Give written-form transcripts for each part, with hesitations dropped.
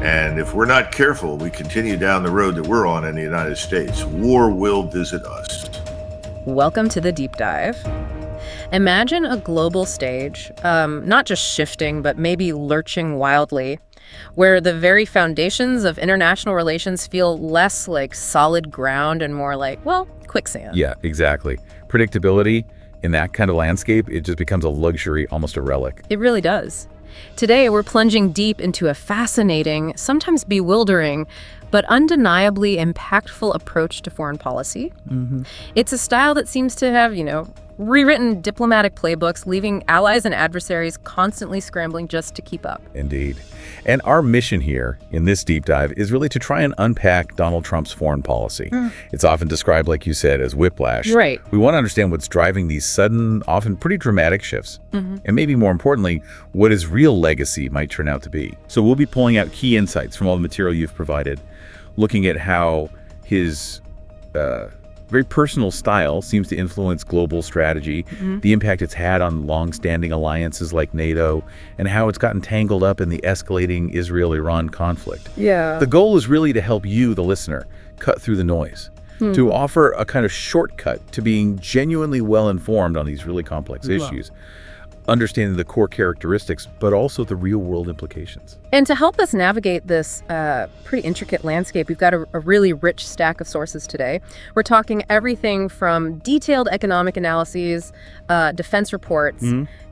And if we're not careful, we continue down the road that we're on in the United States. War will visit us. Welcome to the Deep Dive. Imagine a global stage, not just shifting, but maybe lurching wildly, where the very foundations of international relations feel less like solid ground and more like, well, quicksand. Yeah, exactly. Predictability in that kind of landscape, it just becomes a luxury, almost a relic. It really does. Today, we're plunging deep into a fascinating, sometimes bewildering, but undeniably impactful approach to foreign policy. It's a style that seems to have, rewritten diplomatic playbooks, leaving allies and adversaries constantly scrambling just to keep up. Indeed. And our mission here in this deep dive is really to try and unpack Donald Trump's foreign policy. It's often described, like you said, as whiplash. Right. We want to understand what's driving these sudden, often pretty dramatic shifts. And maybe more importantly, what his real legacy might turn out to be. So we'll be pulling out key insights from all the material you've provided, looking at how his very personal style seems to influence global strategy, the impact it's had on long-standing alliances like NATO, and how it's gotten tangled up in the escalating Israel-Iran conflict. Yeah. The goal is really to help you, the listener, cut through the noise, to offer a kind of shortcut to being genuinely well-informed on these really complex issues, understanding the core characteristics, but also the real-world implications. And to help us navigate this pretty intricate landscape, we've got a really rich stack of sources today. We're talking everything from detailed economic analyses, defense reports,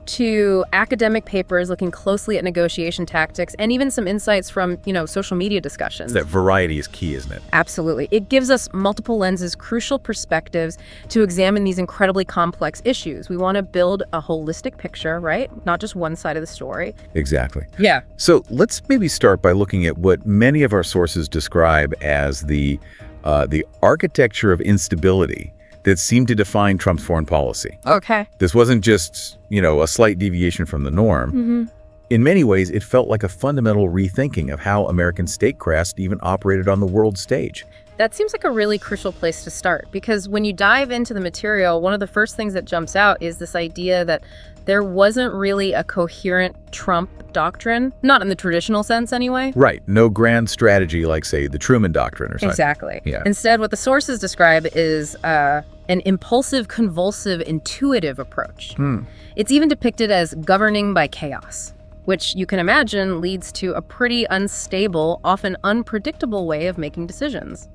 to academic papers looking closely at negotiation tactics, and even some insights from, social media discussions. That variety is key, isn't it? Absolutely. It gives us multiple lenses, crucial perspectives to examine these incredibly complex issues. We want to build a holistic picture, right? Not just one side of the story. Exactly. Yeah. So let's maybe start by looking at what many of our sources describe as the architecture of instability that seemed to define Trump's foreign policy. Okay. This wasn't just, a slight deviation from the norm. In many ways, it felt like a fundamental rethinking of how American statecraft even operated on the world stage. That seems like a really crucial place to start, because when you dive into the material, one of the first things that jumps out is this idea that there wasn't really a coherent Trump doctrine, not in the traditional sense anyway. Right. No grand strategy like, say, the Truman Doctrine or something. Exactly. Yeah. Instead, what the sources describe is an impulsive, convulsive, intuitive approach. It's even depicted as governing by chaos, which you can imagine leads to a pretty unstable, often unpredictable way of making decisions.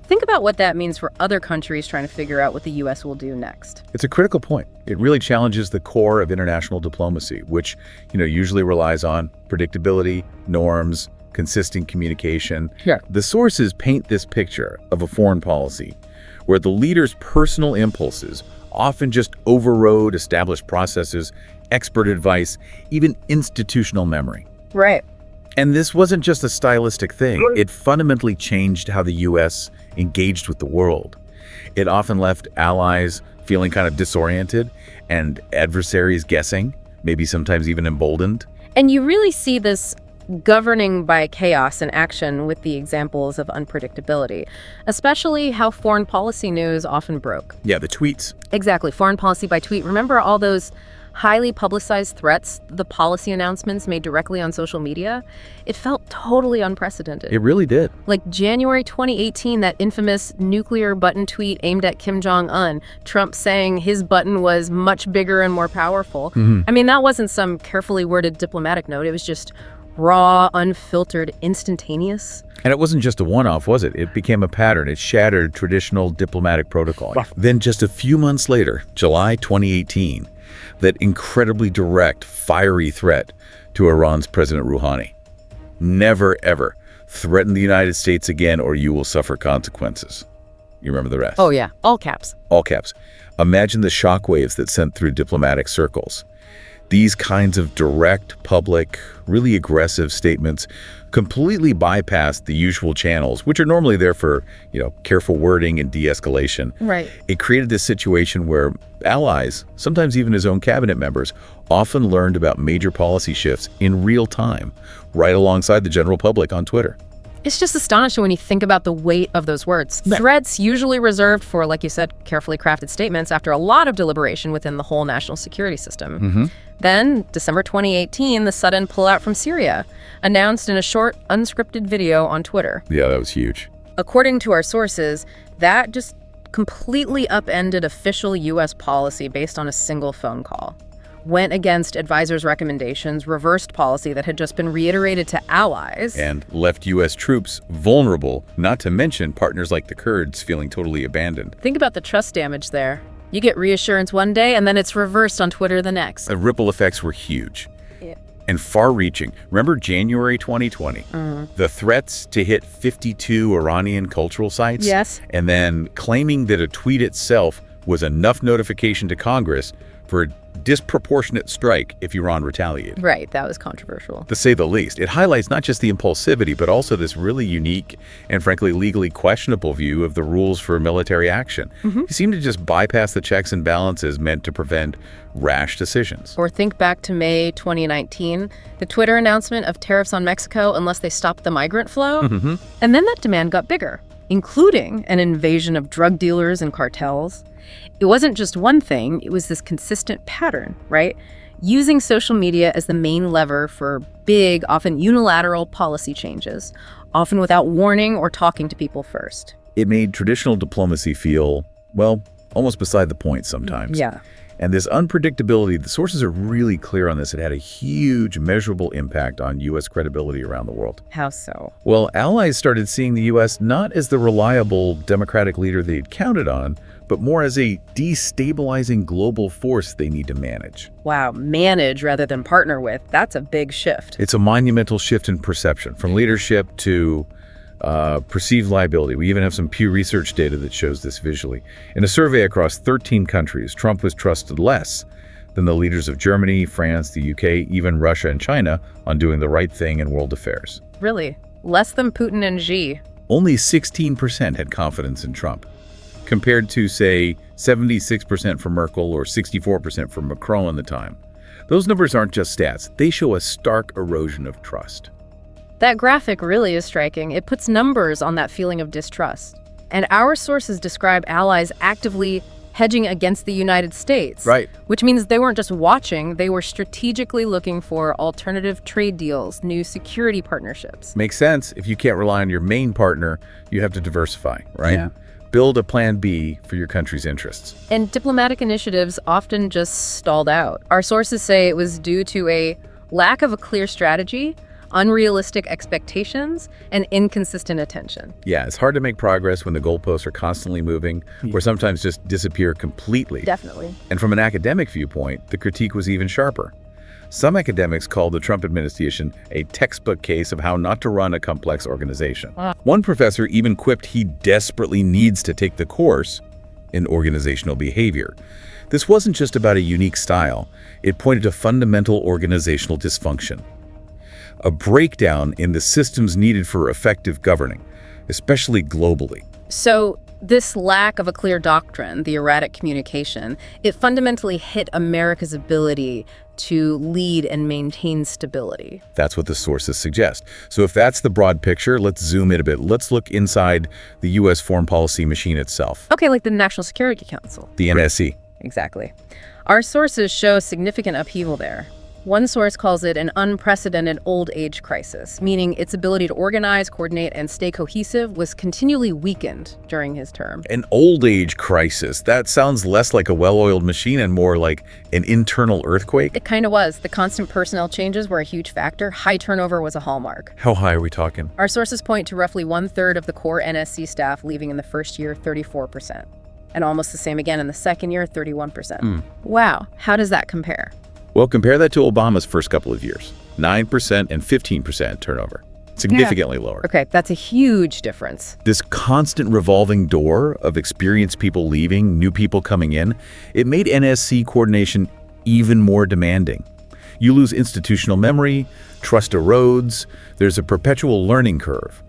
Think about what that means for other countries trying to figure out what the U.S. will do next. It's a critical point. It really challenges the core of international diplomacy, which, usually relies on predictability, norms, consistent communication. Yeah. The sources paint this picture of a foreign policy where the leader's personal impulses often just overrode established processes, expert advice, even institutional memory. Right. And this wasn't just a stylistic thing. It fundamentally changed how the U.S. engaged with the world. It often left allies feeling kind of disoriented and adversaries guessing, maybe sometimes even emboldened. And you really see this governing by chaos in action with the examples of unpredictability, especially how foreign policy news often broke. Yeah, the tweets. Exactly, foreign policy by tweet. Remember all those highly publicized threats, the policy announcements made directly on social media? It felt totally unprecedented. It really did. Like January 2018, that infamous nuclear button tweet aimed at Kim Jong-un, Trump saying his button was much bigger and more powerful. I mean, that wasn't some carefully worded diplomatic note. It was just raw, unfiltered, instantaneous. And it wasn't just a one-off, was it? It became a pattern. It shattered traditional diplomatic protocol. Then just a few months later, July 2018, that incredibly direct, fiery threat to Iran's President Rouhani. Never, ever threaten the United States again or you will suffer consequences. You remember the rest? Oh, yeah. All caps. All caps. Imagine the shockwaves that sent through diplomatic circles. These kinds of direct, public, really aggressive statements completely bypassed the usual channels, which are normally there for, careful wording and de-escalation. Right. It created this situation where allies, sometimes even his own cabinet members, often learned about major policy shifts in real time, right alongside the general public on Twitter. It's just astonishing when you think about the weight of those words. Threats usually reserved for, like you said, carefully crafted statements after a lot of deliberation within the whole national security system. Then, December 2018, the sudden pullout from Syria, announced in a short, unscripted video on Twitter. Yeah, that was huge. According to our sources, that just completely upended official U.S. policy based on a single phone call. Went against advisors' recommendations, reversed policy that had just been reiterated to allies. And left U.S. troops vulnerable, not to mention partners like the Kurds feeling totally abandoned. Think about the trust damage there. You get reassurance one day, and then it's reversed on Twitter the next. The ripple effects were huge. Yeah. And far-reaching. Remember January 2020? The threats to hit 52 Iranian cultural sites? Yes. And then claiming that a tweet itself was enough notification to Congress for a disproportionate strike if Iran retaliated. Right, that was controversial. To say the least. It highlights not just the impulsivity, but also this really unique and frankly legally questionable view of the rules for military action. You seem to just bypass the checks and balances meant to prevent rash decisions. Or think back to May 2019, the Twitter announcement of tariffs on Mexico unless they stopped the migrant flow. And then that demand got bigger, including an invasion of drug dealers and cartels. It wasn't just one thing, it was this consistent pattern, right? Using social media as the main lever for big, often unilateral policy changes, often without warning or talking to people first. It made traditional diplomacy feel, well, almost beside the point sometimes. Yeah. And this unpredictability, the sources are really clear on this. It had a huge, measurable impact on U.S. credibility around the world. How so? Well, allies started seeing the U.S. not as the reliable democratic leader they'd counted on, but more as a destabilizing global force they need to manage. Wow, manage rather than partner with. That's a big shift. It's a monumental shift in perception, from leadership to perceived liability. We even have some Pew Research data that shows this visually. In a survey across 13 countries, Trump was trusted less than the leaders of Germany, France, the UK, even Russia and China on doing the right thing in world affairs. Really? Less than Putin and Xi? Only 16% had confidence in Trump, compared to, say, 76% for Merkel or 64% for Macron at the time. Those numbers aren't just stats. They show a stark erosion of trust. That graphic really is striking. It puts numbers on that feeling of distrust. And our sources describe allies actively hedging against the United States. Right. Which means they weren't just watching, they were strategically looking for alternative trade deals, new security partnerships. Makes sense. If you can't rely on your main partner, you have to diversify, right? Yeah. Build a plan B for your country's interests. And diplomatic initiatives often just stalled out. Our sources say it was due to a lack of a clear strategy, unrealistic expectations, and inconsistent attention. Yeah, it's hard to make progress when the goalposts are constantly moving or sometimes just disappear completely. Definitely. And from an academic viewpoint, the critique was even sharper. Some academics called the Trump administration a textbook case of how not to run a complex organization. One professor even quipped he desperately needs to take the course in organizational behavior. This wasn't just about a unique style. It pointed to fundamental organizational dysfunction, a breakdown in the systems needed for effective governing, especially globally. So this lack of a clear doctrine, the erratic communication, it fundamentally hit America's ability to lead and maintain stability. That's what the sources suggest. So if that's the broad picture, let's zoom in a bit. Let's look inside the U.S. foreign policy machine itself. Okay, like the National Security Council. The NSC. Exactly. Our sources show significant upheaval there. One source calls it an unprecedented old age crisis, meaning its ability to organize, coordinate, and stay cohesive was continually weakened during his term. An old age crisis. That sounds less like a well-oiled machine and more like an internal earthquake. It kind of was. The constant personnel changes were a huge factor. High turnover was a hallmark. How high are we talking? Our sources point to roughly 1/3 of the core NSC staff leaving in the first year, 34%. And almost the same again in the second year, 31%. Wow, how does that compare? Well, compare that to Obama's first couple of years. 9% and 15% turnover. Significantly lower. Okay, that's a huge difference. This constant revolving door of experienced people leaving, new people coming in, it made NSC coordination even more demanding. You lose institutional memory, trust erodes, there's a perpetual learning curve,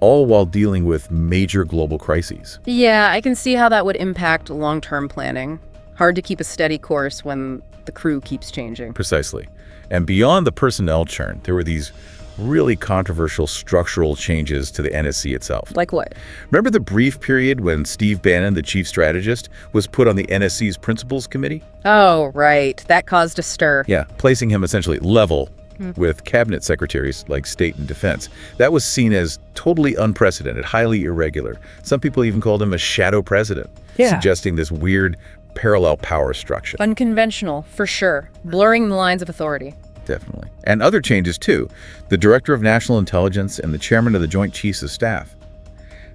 all while dealing with major global crises. Yeah, I can see how that would impact long-term planning. Hard to keep a steady course when the crew keeps changing. Precisely. And beyond the personnel churn, there were these really controversial structural changes to the NSC itself. Like what? Remember the brief period when Steve Bannon, the chief strategist, was put on the NSC's Principals Committee? Oh, right. That caused a stir. Yeah, placing him essentially level with cabinet secretaries like State and Defense. That was seen as totally unprecedented, highly irregular. Some people even called him a shadow president, suggesting this weird parallel power structure. Unconventional, for sure. Blurring the lines of authority. Definitely. And other changes, too. The Director of National Intelligence and the Chairman of the Joint Chiefs of Staff.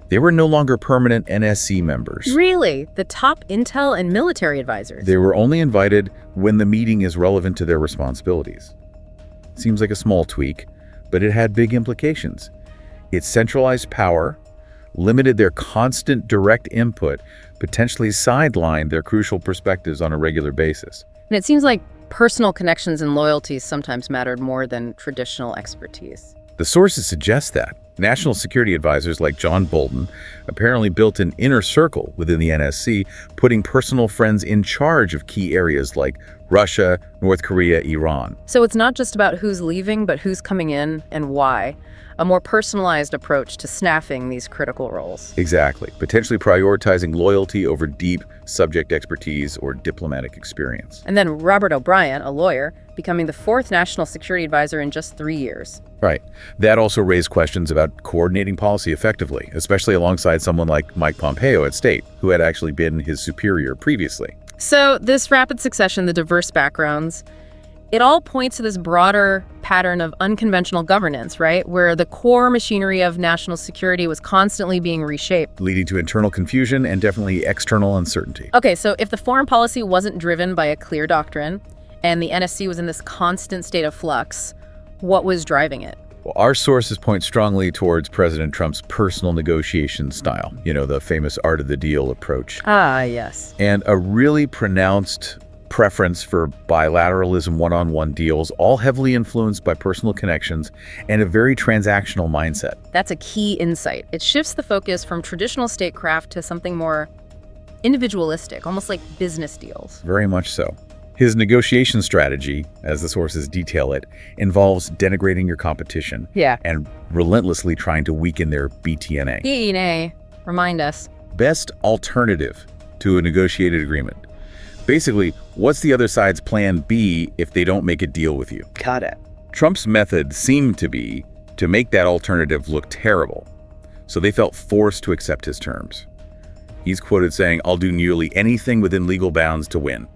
They were no longer permanent NSC members. Really? The top intel and military advisors? They were only invited when the meeting is relevant to their responsibilities. Seems like a small tweak, but it had big implications. It centralized power, limited their constant direct input, potentially sidelined their crucial perspectives on a regular basis. And it seems like personal connections and loyalties sometimes mattered more than traditional expertise. The sources suggest that. National security advisors like John Bolton apparently built an inner circle within the NSC, putting personal friends in charge of key areas like Russia, North Korea, Iran. So it's not just about who's leaving, but who's coming in and why. A more personalized approach to snaffing these critical roles. Exactly. Potentially prioritizing loyalty over deep subject expertise or diplomatic experience. And then Robert O'Brien, a lawyer, becoming the 4th national security advisor in just 3 years. Right. That also raised questions about coordinating policy effectively, especially alongside someone like Mike Pompeo at State, who had actually been his superior previously. So this rapid succession, the diverse backgrounds, it all points to this broader pattern of unconventional governance, right? Where the core machinery of national security was constantly being reshaped. Leading to internal confusion and definitely external uncertainty. Okay, so if the foreign policy wasn't driven by a clear doctrine and the NSC was in this constant state of flux, what was driving it? Well, our sources point strongly towards President Trump's personal negotiation style, the famous art of the deal approach. Ah, yes. And a really pronounced preference for bilateralism, one-on-one deals, all heavily influenced by personal connections and a very transactional mindset. That's a key insight. It shifts the focus from traditional statecraft to something more individualistic, almost like business deals. Very much so. His negotiation strategy, as the sources detail it, involves denigrating your competition and relentlessly trying to weaken their BTNA. BTNA, remind us. Best alternative to a negotiated agreement. Basically, what's the other side's plan B if they don't make a deal with you? Got it. Trump's method seemed to be to make that alternative look terrible, so they felt forced to accept his terms. He's quoted saying, "I'll do nearly anything within legal bounds to win."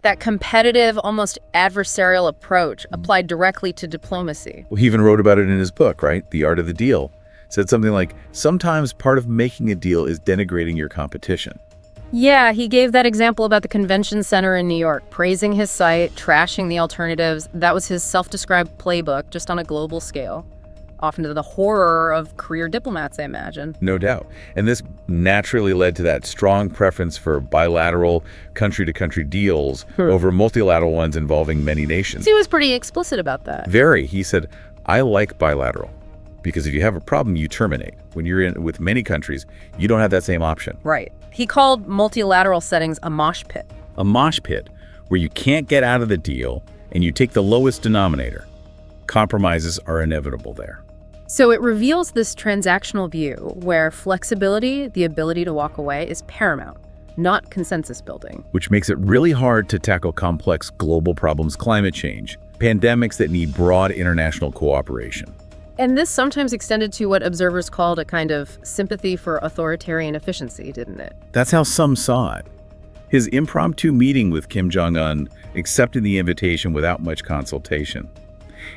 That competitive, almost adversarial approach applied directly to diplomacy. Well, he even wrote about it in his book, right? The Art of the Deal. Said something like, sometimes part of making a deal is denigrating your competition. Yeah, he gave that example about the convention center in New York, praising his site, trashing the alternatives. That was his self-described playbook, just on a global scale. Often to the horror of career diplomats, I imagine. No doubt. And this naturally led to that strong preference for bilateral country-to-country deals over multilateral ones involving many nations. He was pretty explicit about that. Very. He said, I like bilateral because if you have a problem, you terminate. When you're in with many countries, you don't have that same option. Right. He called multilateral settings a mosh pit. A mosh pit where you can't get out of the deal and you take the lowest denominator. Compromises are inevitable there. So it reveals this transactional view where flexibility, the ability to walk away, is paramount, not consensus building. Which makes it really hard to tackle complex global problems, climate change, pandemics that need broad international cooperation. And this sometimes extended to what observers called a kind of sympathy for authoritarian efficiency, didn't it? That's how some saw it. His impromptu meeting with Kim Jong-un accepted the invitation without much consultation.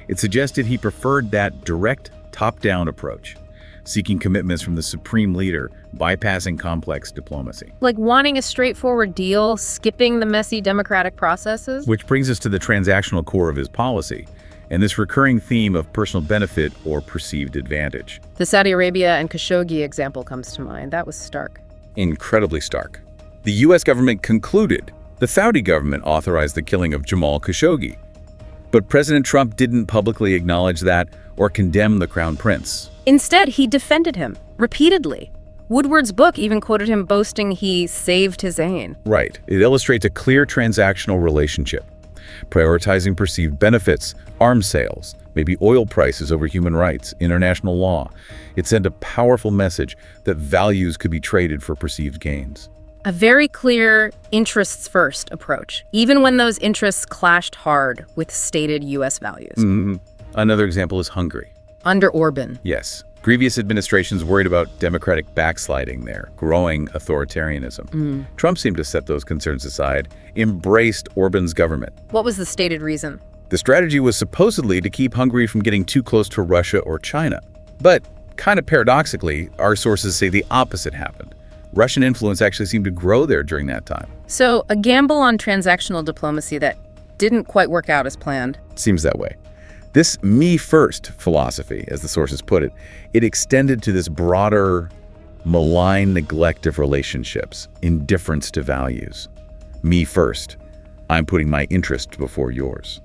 It suggested he preferred that direct top-down approach, seeking commitments from the supreme leader, bypassing complex diplomacy. Like wanting a straightforward deal, skipping the messy democratic processes? Which brings us to the transactional core of his policy, and this recurring theme of personal benefit or perceived advantage. The Saudi Arabia and Khashoggi example comes to mind. That was stark. Incredibly stark. The U.S. government concluded the Saudi government authorized the killing of Jamal Khashoggi. But President Trump didn't publicly acknowledge that or condemn the Crown Prince. Instead, he defended him repeatedly. Woodward's book even quoted him boasting he saved Hussein. Right. It illustrates a clear transactional relationship. prioritizing perceived benefits, arms sales, maybe oil prices over human rights, international law. It sent a powerful message that values could be traded for perceived gains. A very clear interests-first approach, even when those interests clashed hard with stated U.S. values. Another example is Hungary. Under Orban. Yes. Previous administrations worried about democratic backsliding there, growing authoritarianism. Trump seemed to set those concerns aside, embraced Orban's government. What was the stated reason? The strategy was supposedly to keep Hungary from getting too close to Russia or China. But, kind of paradoxically, our sources say the opposite happened. Russian influence actually seemed to grow there during that time. So, a gamble on transactional diplomacy that didn't quite work out as planned. Seems that way. This me-first philosophy, as the sources put it, it extended to this broader, malign neglect of relationships, indifference to values. Me first. I'm putting my interest before yours.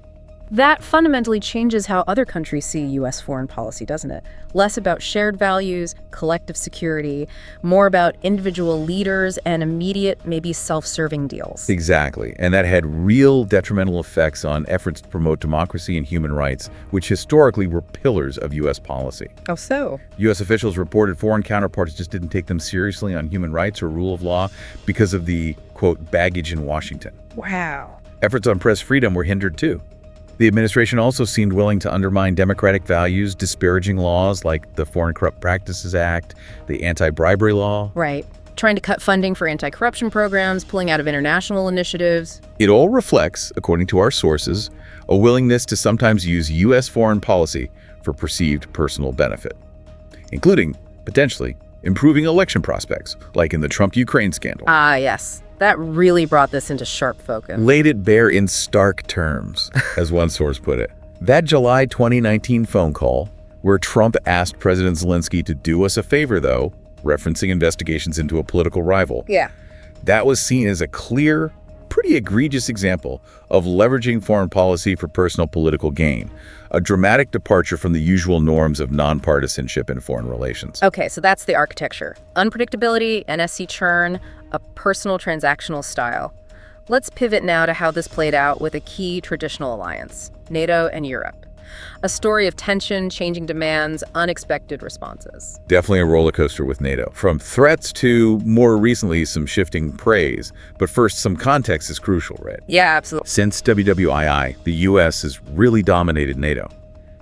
That fundamentally changes how other countries see U.S. foreign policy, doesn't it? Less about shared values, collective security, more about individual leaders and immediate, maybe self-serving deals. Exactly. And that had real detrimental effects on efforts to promote democracy and human rights, which historically were pillars of U.S. policy. Oh, so? U.S. officials reported foreign counterparts just didn't take them seriously on human rights or rule of law because of the, quote, baggage in Washington. Wow. Efforts on press freedom were hindered too. The administration also seemed willing to undermine democratic values, disparaging laws like the Foreign Corrupt Practices Act, the anti-bribery law. Right. Trying to cut funding for anti-corruption programs, pulling out of international initiatives. It all reflects, according to our sources, a willingness to sometimes use U.S. foreign policy for perceived personal benefit, including, potentially, improving election prospects, like in the Trump-Ukraine scandal. Ah, yes. That really brought this into sharp focus. Laid it bare in stark terms, as one source put it. That July 2019 phone call, where Trump asked President Zelensky to do us a favor, though, referencing investigations into a political rival. Yeah. That was seen as a clear, pretty egregious example of leveraging foreign policy for personal political gain, a dramatic departure from the usual norms of nonpartisanship in foreign relations. Okay, so that's the architecture. Unpredictability, NSC churn, a personal transactional style. Let's pivot now to how this played out with a key traditional alliance, NATO and Europe. A story of tension, changing demands, unexpected responses. Definitely a roller coaster with NATO. From threats to, more recently, some shifting praise. But first, some context is crucial, right? Yeah, absolutely. Since WWII, the U.S. has really dominated NATO.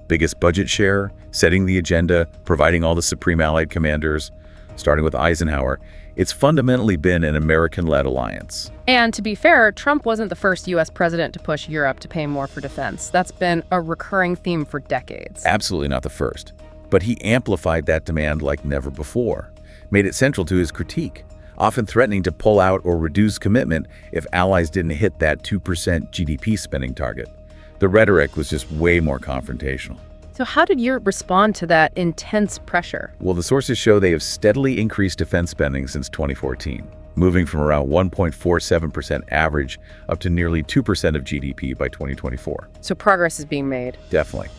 Biggest budget share, setting the agenda, providing all the supreme allied commanders, starting with Eisenhower. It's fundamentally been an American-led alliance. And to be fair, Trump wasn't the first U.S. president to push Europe to pay more for defense. That's been a recurring theme for decades. Absolutely not the first. But he amplified that demand like never before, made it central to his critique, often threatening to pull out or reduce commitment if allies didn't hit that 2% GDP spending target. The rhetoric was just way more confrontational. So how did Europe respond to that intense pressure? Well, the sources show they have steadily increased defense spending since 2014, moving from around 1.47% average up to nearly 2% of GDP by 2024. So progress is being made. Definitely.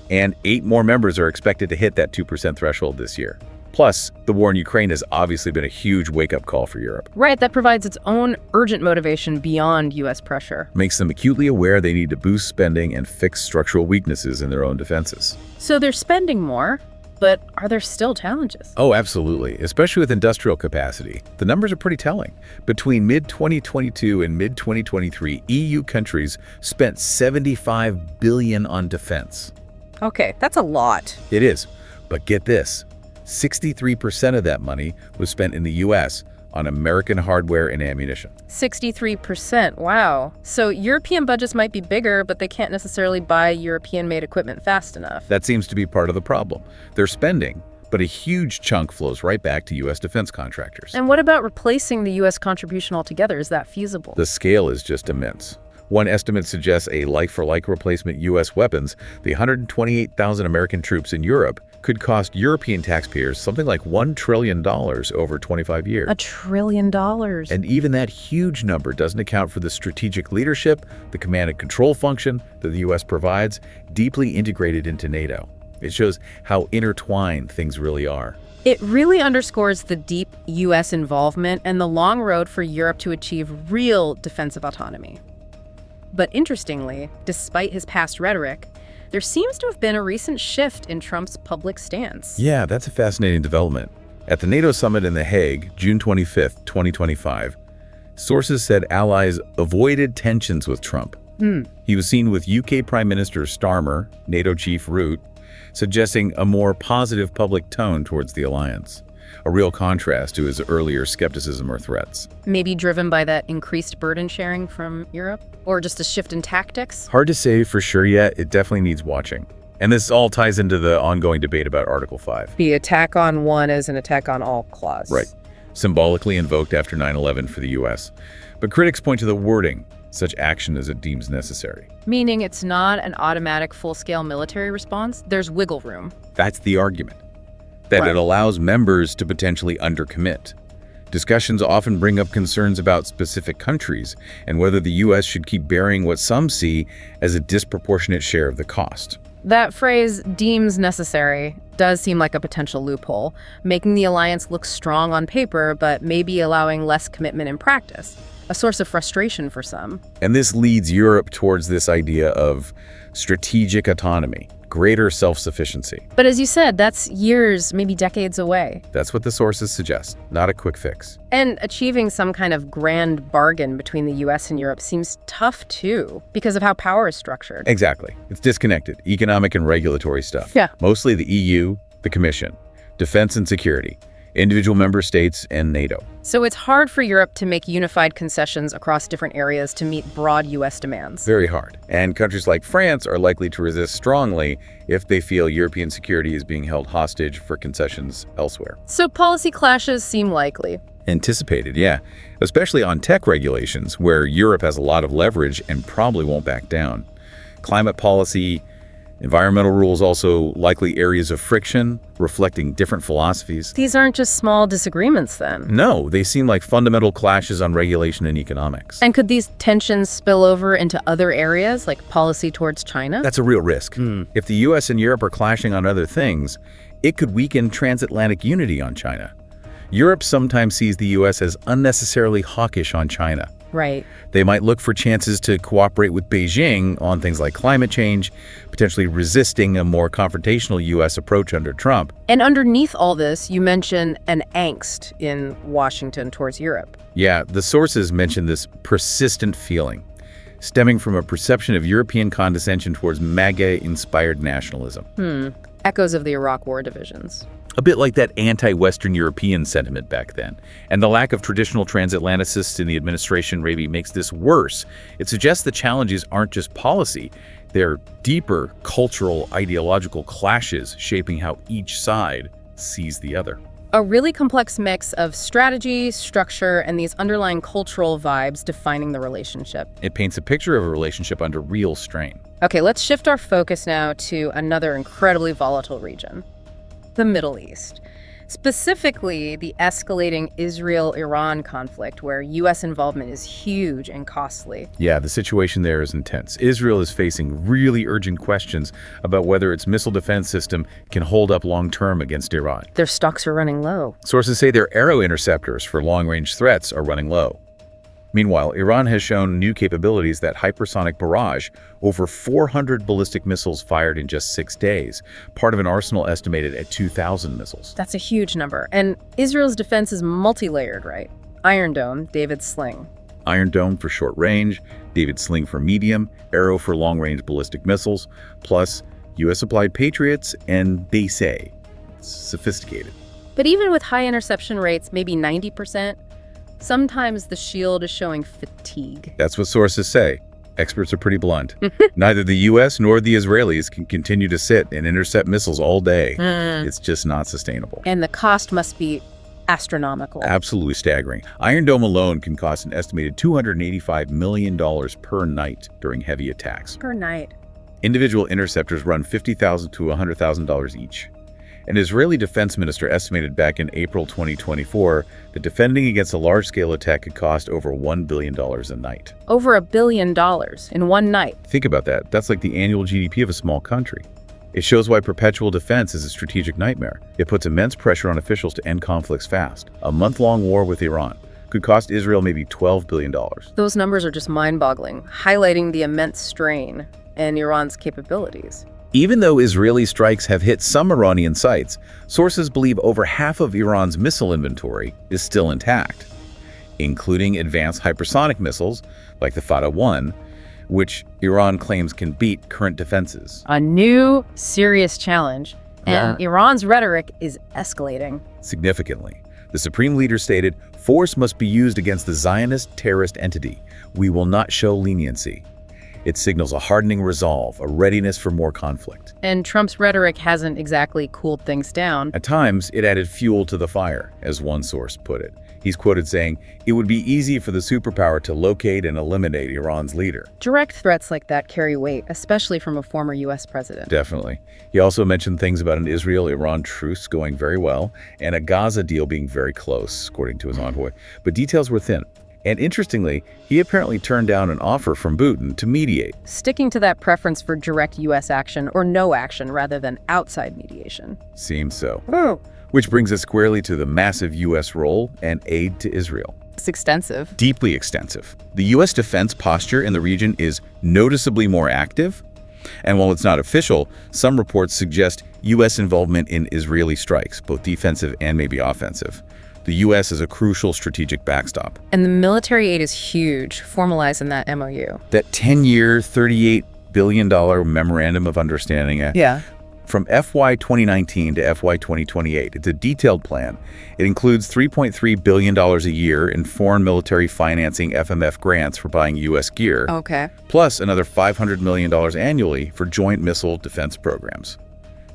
And 8 more members are expected to hit that 2% threshold this year. Plus, the war in Ukraine has obviously been a huge wake-up call for Europe. Right, that provides its own urgent motivation beyond U.S. pressure. Makes them acutely aware they need to boost spending and fix structural weaknesses in their own defenses. So they're spending more, but are there still challenges? Oh, absolutely, especially with industrial capacity. The numbers are pretty telling. Between mid-2022 and mid-2023, EU countries spent $75 billion on defense. Okay, that's a lot. It is, but get this. 63% of that money was spent in the U.S. on American hardware and ammunition. 63%, wow. So European budgets might be bigger, but they can't necessarily buy European-made equipment fast enough. That seems to be part of the problem. They're spending, but a huge chunk flows right back to U.S. defense contractors. And what about replacing the U.S. contribution altogether? Is that feasible? The scale is just immense. One estimate suggests a like-for-like replacement U.S. weapons, the 128,000 American troops in Europe, could cost European taxpayers something like $1 trillion over 25 years. $1 trillion. And even that huge number doesn't account for the strategic leadership, the command and control function that the U.S. provides, deeply integrated into NATO. It shows how intertwined things really are. It really underscores the deep U.S. involvement and the long road for Europe to achieve real defensive autonomy. But interestingly, despite his past rhetoric, there seems to have been a recent shift in Trump's public stance. Yeah, that's a fascinating development. At the NATO summit in The Hague, June 25th, 2025, sources said allies avoided tensions with Trump. He was seen with UK Prime Minister Starmer, NATO chief Rutte, suggesting a more positive public tone towards the alliance, a real contrast to his earlier skepticism or threats. Maybe driven by that increased burden sharing from Europe? Or just a shift in tactics? Hard to say for sure yet. It definitely needs watching. And this all ties into the ongoing debate about Article 5. The attack on one is an attack on all clause. Right. Symbolically invoked after 9/11 for the U.S. But critics point to the wording, such action as it deems necessary. Meaning it's not an automatic full-scale military response. There's wiggle room. That's the argument. That Right. it allows members to potentially undercommit. Discussions often bring up concerns about specific countries and whether the U.S. should keep bearing what some see as a disproportionate share of the cost. That phrase, deems necessary, does seem like a potential loophole, making the alliance look strong on paper, but maybe allowing less commitment in practice. A source of frustration for some. And this leads Europe towards this idea of strategic autonomy, greater self-sufficiency. But as you said, that's years, maybe decades away. That's what the sources suggest, not a quick fix. And achieving some kind of grand bargain between the US and Europe seems tough too, because of how power is structured. Exactly. It's disconnected, economic and regulatory stuff. Yeah. Mostly the EU, the Commission, defense and security, individual member states, and NATO. So it's hard for Europe to make unified concessions across different areas to meet broad US demands. Very hard. And countries like France are likely to resist strongly if they feel European security is being held hostage for concessions elsewhere. So policy clashes seem likely. Anticipated, yeah. Especially on tech regulations, where Europe has a lot of leverage and probably won't back down. Climate policy, environmental rules also likely areas of friction, reflecting different philosophies. These aren't just small disagreements then. No, they seem like fundamental clashes on regulation and economics. And could these tensions spill over into other areas, like policy towards China? That's a real risk. If the US and Europe are clashing on other things, it could weaken transatlantic unity on China. Europe sometimes sees the US as unnecessarily hawkish on China. Right. They might look for chances to cooperate with Beijing on things like climate change, potentially resisting a more confrontational U.S. approach under Trump. And underneath all this, you mention an angst in Washington towards Europe. Yeah, the sources mention this persistent feeling, stemming from a perception of European condescension towards MAGA-inspired nationalism. Echoes of the Iraq War divisions. A bit like that anti-Western European sentiment back then. And the lack of traditional transatlanticists in the administration maybe makes this worse. It suggests the challenges aren't just policy. They're deeper cultural, ideological clashes shaping how each side sees the other. A really complex mix of strategy, structure, and these underlying cultural vibes defining the relationship. It paints a picture of a relationship under real strain. Okay, let's shift our focus now to another incredibly volatile region. The Middle East. Specifically, the escalating Israel-Iran conflict, where U.S. involvement is huge and costly. Yeah, the situation there is intense. Israel is facing really urgent questions about whether its missile defense system can hold up long-term against Iran. Their stocks are running low. Sources say their arrow interceptors for long-range threats are running low. Meanwhile, Iran has shown new capabilities that hypersonic barrage, over 400 ballistic missiles fired in just 6 days, part of an arsenal estimated at 2,000 missiles. That's a huge number. And Israel's defense is multi-layered, right? Iron Dome, David's sling. Iron Dome for short range, David's sling for medium, Arrow for long-range ballistic missiles, plus U.S.-supplied Patriots and Base A. It's sophisticated. But even with high interception rates, maybe 90%, sometimes the shield is showing fatigue. That's what sources say. Experts are pretty blunt. Neither the U.S. nor the Israelis can continue to sit and intercept missiles all day. It's just not sustainable. And the cost must be astronomical. Absolutely staggering. Iron Dome alone can cost an estimated $285 million per night during heavy attacks. Per night. Individual interceptors run $50,000 to $100,000 each. An Israeli defense minister estimated back in April 2024 that defending against a large-scale attack could cost over $1 billion a night. Over $1 billion in one night. Think about that. That's like the annual GDP of a small country. It shows why perpetual defense is a strategic nightmare. It puts immense pressure on officials to end conflicts fast. A month-long war with Iran, could cost Israel maybe $12 billion. Those numbers are just mind-boggling, highlighting the immense strain and Iran's capabilities. Even though Israeli strikes have hit some Iranian sites, sources believe over half of Iran's missile inventory is still intact, including advanced hypersonic missiles like the Fatah-1, which Iran claims can beat current defenses. A new, serious challenge, and Iran's rhetoric is escalating. Significantly, the supreme leader stated, "Force must be used against the Zionist terrorist entity. We will not show leniency." It signals a hardening resolve, a readiness for more conflict. And Trump's rhetoric hasn't exactly cooled things down. At times, it added fuel to the fire, as one source put it. He's quoted saying, "It would be easy for the superpower to locate and eliminate Iran's leader." Direct threats like that carry weight, especially from a former U.S. president. Definitely. He also mentioned things about an Israel-Iran truce going very well and a Gaza deal being very close, according to his envoy. But details were thin. And interestingly, he apparently turned down an offer from Putin to mediate. Sticking to that preference for direct U.S. action or no action rather than outside mediation. Seems so. Which brings us squarely to the massive U.S. role and aid to Israel. It's extensive. Deeply extensive. The U.S. defense posture in the region is noticeably more active. And while it's not official, some reports suggest U.S. involvement in Israeli strikes, both defensive and maybe offensive. The U.S. is a crucial strategic backstop. And the military aid is huge, formalized in that MOU. That 10-year, $38 billion memorandum of understanding from FY 2019 to FY 2028. It's a detailed plan. It includes $3.3 billion a year in foreign military financing FMF grants for buying U.S. gear, plus another $500 million annually for joint missile defense programs.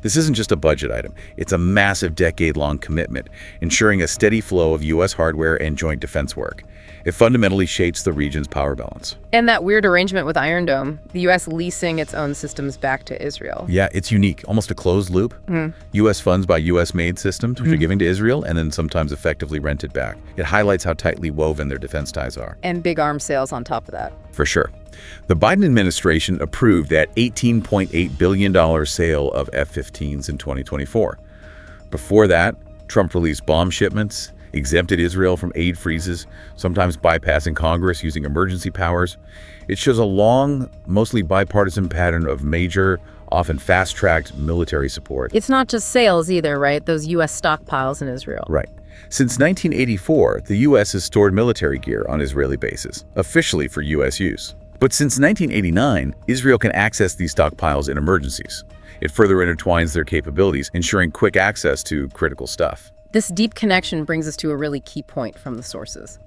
This isn't just a budget item. It's a massive decade-long commitment, ensuring a steady flow of U.S. hardware and joint defense work. It fundamentally shapes the region's power balance. And that weird arrangement with Iron Dome, the U.S. leasing its own systems back to Israel. Yeah, it's unique, almost a closed loop. U.S. funds buy U.S.-made systems, which are given to Israel, and then sometimes effectively rented back. It highlights how tightly woven their defense ties are. And big arms sales on top of that. For sure. The Biden administration approved that $18.8 billion sale of F-15s in 2024. Before that, Trump released bomb shipments, exempted Israel from aid freezes, sometimes bypassing Congress using emergency powers. It shows a long, mostly bipartisan pattern of major, often fast-tracked military support. It's not just sales either, right? Those U.S. stockpiles in Israel. Right. Since 1984, the U.S. has stored military gear on Israeli bases, officially for U.S. use. But since 1989, Israel can access these stockpiles in emergencies. It further intertwines their capabilities, ensuring quick access to critical stuff. This deep connection brings us to a really key point from the sources.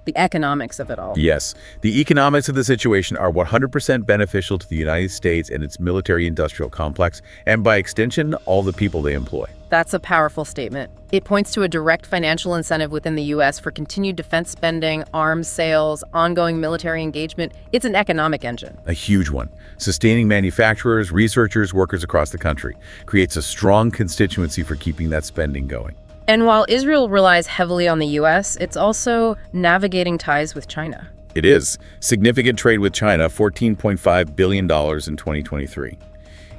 The economics of it all. Yes, the economics of the situation are 100% beneficial to the United States and its military-industrial complex, and by extension, all the people they employ. That's a powerful statement. It points to a direct financial incentive within the U.S. for continued defense spending, arms sales, ongoing military engagement. It's an economic engine. A huge one. Sustaining manufacturers, researchers, workers across the country. Creates a strong constituency for keeping that spending going. And while Israel relies heavily on the U.S., it's also navigating ties with China. It is. Significant trade with China, $14.5 billion in 2023.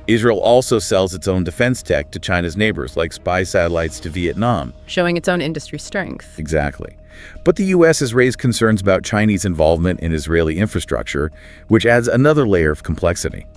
Israel also sells its own defense tech to China's neighbors, like spy satellites to Vietnam. Showing its own industry strength. Exactly. But the U.S. has raised concerns about Chinese involvement in Israeli infrastructure, which adds another layer of complexity.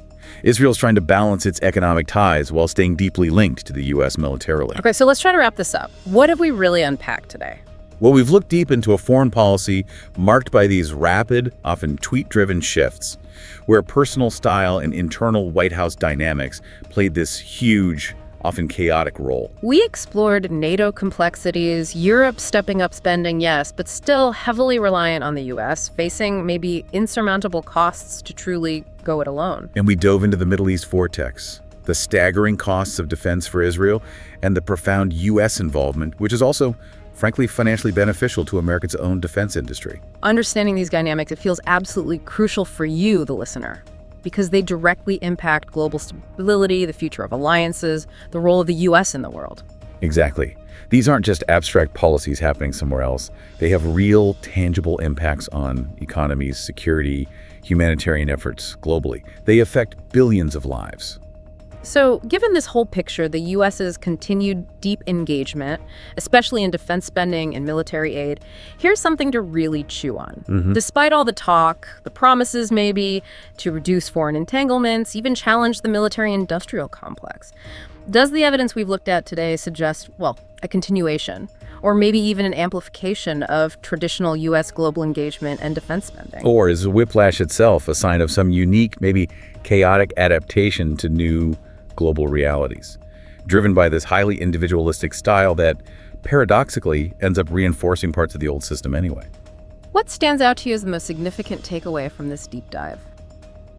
Israel's trying to balance its economic ties while staying deeply linked to the U.S. militarily. Okay, so let's try to wrap this up. What have we really unpacked today? Well, we've looked deep into a foreign policy marked by these rapid, often tweet-driven shifts, where personal style and internal White House dynamics played this huge, often chaotic role. We explored NATO complexities, Europe stepping up spending, yes, but still heavily reliant on the U.S., facing maybe insurmountable costs to truly go it alone. And we dove into the Middle East vortex, the staggering costs of defense for Israel, and the profound U.S. involvement, which is also, frankly, financially beneficial to America's own defense industry. Understanding these dynamics, it feels absolutely crucial for you, the listener, because they directly impact global stability, the future of alliances, the role of the U.S. in the world. Exactly. These aren't just abstract policies happening somewhere else. They have real, tangible impacts on economies, security, humanitarian efforts globally. They affect billions of lives. So, given this whole picture, the U.S.'s continued deep engagement, especially in defense spending and military aid, here's something to really chew on. Despite all the talk, the promises maybe, to reduce foreign entanglements, even challenge the military-industrial complex, does the evidence we've looked at today suggest, well, a continuation, or maybe even an amplification of traditional U.S. global engagement and defense spending? Or is whiplash itself a sign of some unique, maybe chaotic adaptation to new global realities, driven by this highly individualistic style that paradoxically ends up reinforcing parts of the old system anyway? What stands out to you as the most significant takeaway from this deep dive?